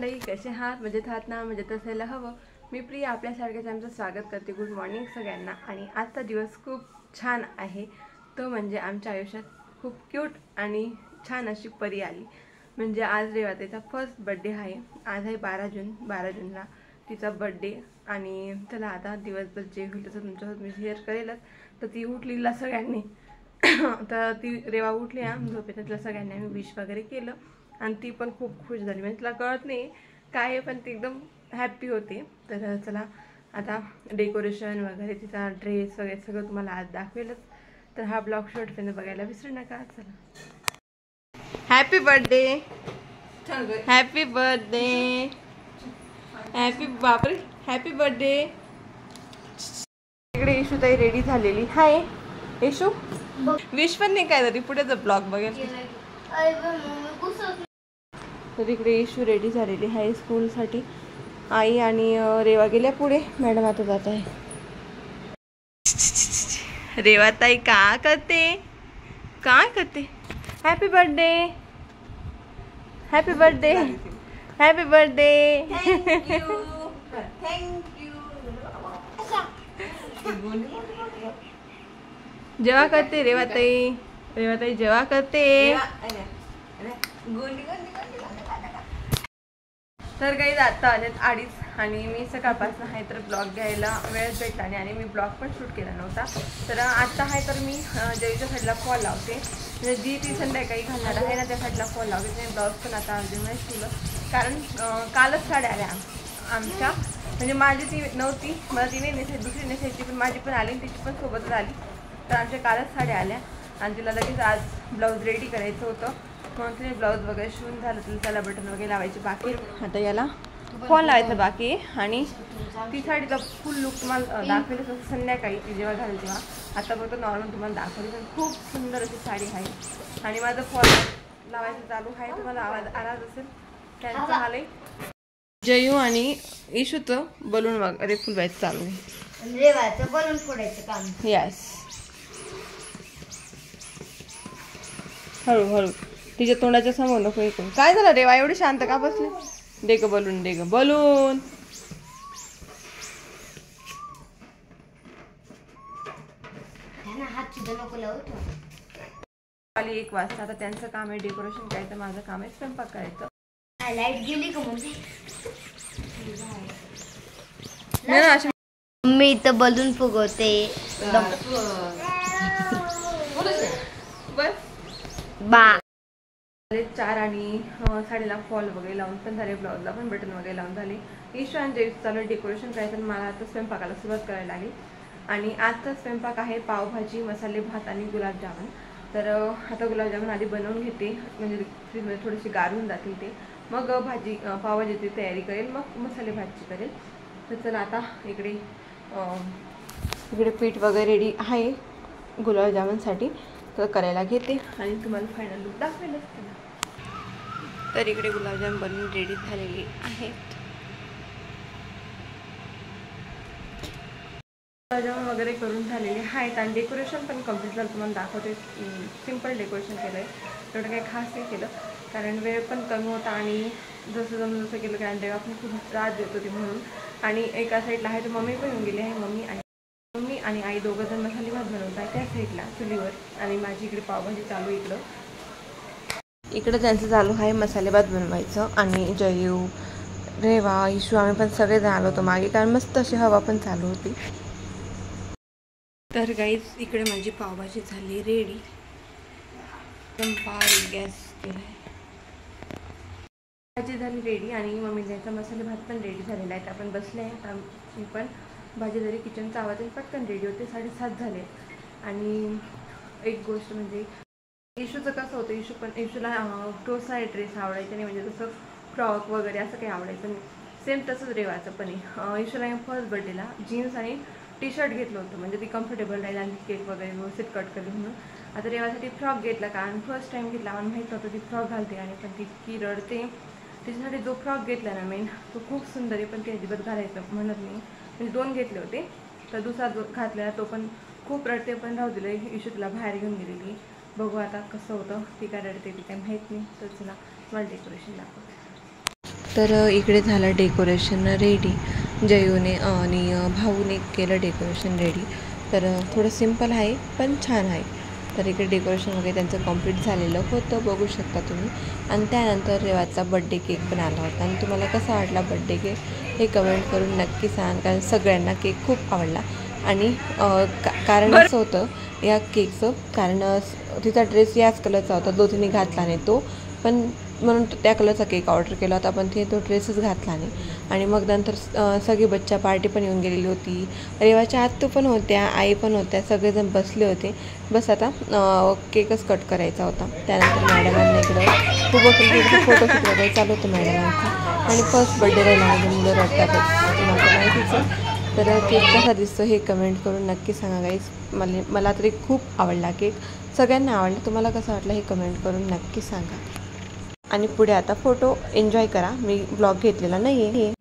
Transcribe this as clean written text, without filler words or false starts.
मंडळी, कसे आहात? मजेत आहात ना? मजेत असायला हवं. मी प्रिया आपल्या सगळ्यांचं स्वागत करते. गुड मॉर्निंग सगळ्यांना. आणि आजचा दिवस खूप छान आहे. तो म्हणजे आमच्या आयुष्यात खूप क्यूट आणि छान अशी परी आली. म्हणजे आज रेवाताईचा फर्स्ट बर्थडे आहे. आज आहे 12 जून. 12 जूनला तिचा बर्थडे. आणि चला आता दिवसभर जे होईल तसं तुमच्यासोबत मी शेअर करेलच. तर ती उठलीला सगळ्यांनी तर ती रेवा उठली झोपेत. तिला सगळ्यांनी आम्ही विश वगैरे केलं आणि ती पण खूप खुश झाली. म्हणजे तिला कळत नाही काय आहे, पण ती एकदम हॅप्पी होती. तर चला आता डेकोरेशन वगैरे, तिचा ड्रेस वगैरे सगळं तुम्हाला आज दाखवेलच. तर हा ब्लॉग शेवटपर्यंत बघायला विसरू नका. चला, happy birthday, happy birthday, happy, बापरे, हॅपी बर्थडे. इकडे येशू ताई रेडी झालेली. हाय येशू. विश पण नाही काय तरी पुढे ब्लॉग बघेल. तर इकडे येशू रेडी झालेली आहे स्कूलसाठी. आई आणि रेवा गेल्या पुढे. मॅडम आता जात आहे. रेवा ताई काय करते, काय करते? Happy birthday, happy birthday, happy birthday. जेव्हा करते रेवा ताई, रेवा ताई जेव्हा करते. तर काही आता आलेत 2:30 आणि मी सकाळपासून आहे तर ब्लॉग घ्यायला वेळच भेटला नाही आणि मी ब्लॉग पण शूट केला नव्हता. तर आता आहे तर मी जयच्या साईडला फॉल लावते. म्हणजे जी ती संध्याकाळी घालणार आहे ना त्या साईडला फॉल लावते. नाही ब्लाऊज पण आता अजून नाही शिवलं, कारण कालच साड्या आल्या आमच्या. म्हणजे माझी ती नव्हती, मला ती नाही नेसायची, दुसरी नेसायची, पण माझी पण आली तिची पण सोबतच आली. तर आमच्या कालच साड्या आल्या आणि तिला लगेच आज ब्लाऊज रेडी करायचं होतं. म्हणून तिने ब्लाऊज वगैरे शिवून झालं. तर त्याला बटन वगैरे लावायचे बाकी. आता याला फॉल लावायचं बाकी. आणि ती साडीचा फुल लुक तुम्हाला दाखवेल तसं संध्याकाळी ती जेव्हा घालेल तेव्हा. आता फक्त नॉर्मल तुम्हाला दाखवली. पण खूप सुंदर अशी साडी आहे आणि माझं फॉल लावायचं चालू आहे. तुम्हाला आवाज असेल त्यांचं आलंय. जयू आणि इशूचं बलून वगैरे फुलवायचं चालू आहे. रेवाचं बलून फोडायचं काम. यस, हळूहळू तिच्या तोंडाच्या समोर नको ऐकून. काय झालं रेवा एवढी शांत का बसली? दे ग बलून, दे ग बलून. आली 1 वाजता. आता त्यांचं काम आहे डेकोरेशन करायचं, माझं काम आहे स्वयंपाक करायचं. लाईट गेली का म्हणजे मी तर बलून फुगवते. बा 4 आणि साडीला फॉल वगैरे लावून पण झाले, ब्लाऊजला पण बटन वगैरे लावून झाले. ईशू आणि जयू चालू डेकोरेशन करायचं. मला आता स्वयंपाकाला सुरुवात करायला लागली. आणि आजचा स्वयंपाक आहे पावभाजी, मसाले भात आणि गुलाबजामुन. तर आता गुलाबजामुन आधी बनवून घेते, म्हणजे फ्रीजमध्ये थोडीशी गारून जातील ते. मग पावभाजीची तयारी करेल, मग मसाले भाजी करेल. तर चला आता इकडे पीठ वगैरे रेडी आहे गुलाबजामुनसाठी. तर करायला घेते आणि तुम्हाला फायनल लुक दाखवेलच त्याला. तर इकडे गुलाबजाम बनवून रेडी झालेली आहेत. गुलाबजाम वगैरे करून झालेले आहेत आणि डेकोरेशन पण कम्प्लीट झालं. तुम्हाला दाखवते. सिम्पल डेकोरेशन केलं आहे, एवढं काही खास नाही केलं, कारण वेळ पण कमी होता आणि जसं केलं कारण तेव्हा पण खूप त्रास देत होती म्हणून. आणि एका साईडला आहे तर मम्मी पण येऊन गेली आहे. मम्मी आणि आई दोघं जण मसाले भात बनवत आहे त्या साईडला चुलीवर. आणि माझी इकडे पावभाजी चालू. इकडं त्यांचं चालू आहे मसाले भात बनवायचं. आणि जयू, रेवा, इशू आम्ही पण सगळे जण आलो होतो मागे, कारण मस्त अशी हवा पण चालू होती. तर गाईज इकडे माझी पावभाजी झाली रेडी. एकदम बारीक गॅस केला आहे. भाजी झाली रेडी आणि मम्मी द्यायचा मसाले भात पण रेडी झालेला आहे. आपण बसले आहे. आता मी पण भाजी जरी किचनचा आवाज पटकन रेडी होते. 7:30 झाले. आणि एक गोष्ट म्हणजे इशूचं कसं होतं, इशूला टोसा ड्रेस आवडायचा नाही, म्हणजे जसं फ्रॉक वगैरे असं काही आवडायचं नाही. सेम तसंच रेवाचं पण आहे. इशूला फर्स्ट बर्थडेला जीन्स आणि टी शर्ट घेतलं होतं, म्हणजे ती कम्फर्टेबल राहील आणि केक वगैरे व्यवस्थित कट केली म्हणून. आता रेवासाठी फ्रॉक घेतला, कारण फर्स्ट टाईम घेतला. आम्हाला माहीत नव्हतं ती फ्रॉक घालते आणि पण ती रडते. त्याच्यासाठी जो फ्रॉक घेतला ना मेन, तो खूप सुंदर आहे, पण ती अजिबात घालायचं म्हणत नाही. म्हणजे 2 घेतले होते, तर दुसरा घातलेला तो पण खूप रडते. पण राहू दिलं. इशू तिला बाहेर घेऊन गेलेली. बघू आता कसं होतं. ती काय रडते ती काय माहीत नाही. तर चला मला डेकोरेशन दाखवते. तर इकडे झालं डेकोरेशन रेडी. जयूने आणि भाऊने केलं डेकोरेशन रेडी. तर थोडं सिम्पल आहे पण छान आहे. तर इकडे डेकोरेशन वगैरे त्यांचं कंप्लीट झालेलं होतं, बघू शकता तुम्ही. आणि त्यानंतर रेवाचा बड्डे केक पण आला होता. आणि तुम्हाला कसा वाटला बड्डे केक हे कमेंट करून नक्की सांगा, कारण सगळ्यांना केक खूप आवडला. आणि कारण असं होतं या केकचं, कारण तिचा ड्रेस याच कलरचा होता, तो तिने घातला नाही तो, पण म्हणून त्या कलरचा केक ऑर्डर केला होता, पण तिने तो ड्रेसच घातला नाही. आणि मग नंतर सगळी बच्चा पार्टी पण येऊन गेलेली होती. रेवाच्या आत्तू पण होत्या, आई पण होत्या, सगळेजण बसले होते. बस आता केकच कट करायचा होता. त्यानंतर मॅडमांना इकडं खूप फोटोशूट वगैरे चालू होतं मॅडमांचं. आणि फर्स्ट बड्डे राहिला म्हणजे मुलं रडतातच, तुम्हाला माहितीच आहे. तर केक कसा दिसतो हे कमेंट करून नक्की सांगा गाईस. मला तरी खूप आवडला केक, सगळ्यांना आवडला. तुम्हाला कसं वाटलं हे कमेंट करून नक्की सांगा. आणि पुढे आता फोटो एन्जॉय करा. मी ब्लॉग घेतलेला नाही आहे.